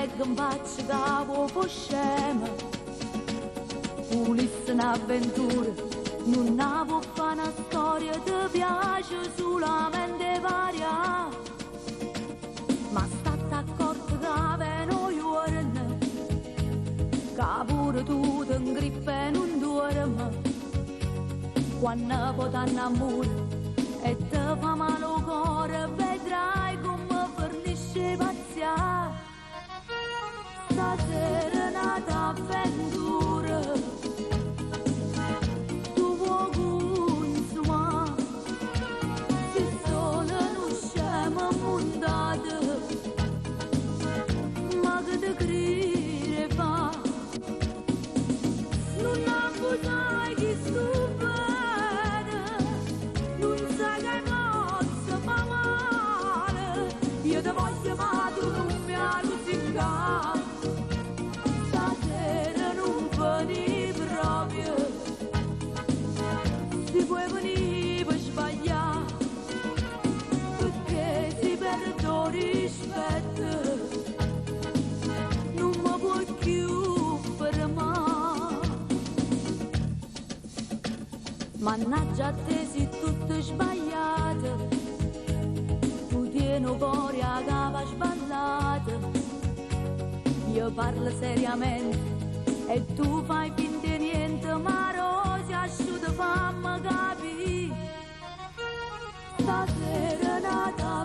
leggo in faccia che avevo scema. Volesse un'avventura, non avevo fa una storia, ti piace solamente varia. Ma state accorto che avevano giorni, che pure tu ti ingrippi e non dormi. Quando poi t'annamori e ti fa male il cuore, vedrai come fornisce pazzia. Stasera è nata avventura, tu vuoi consumare, se solo non siamo montati, ma che te crede fa, non abusai chi stufa. Io ti voglio ma tu non mi hai lusingato. Stasera non veni proprio, si puoi venire per sbagliare, perché si perde il rispetto, non mi puoi più fermare. Mannaggia a te sei tutto sbagliato, tieno cuore a cava sballata. Io parlo seriamente e tu fai finta di niente, ma Rosi asciutta fammi capire. Stasera è nata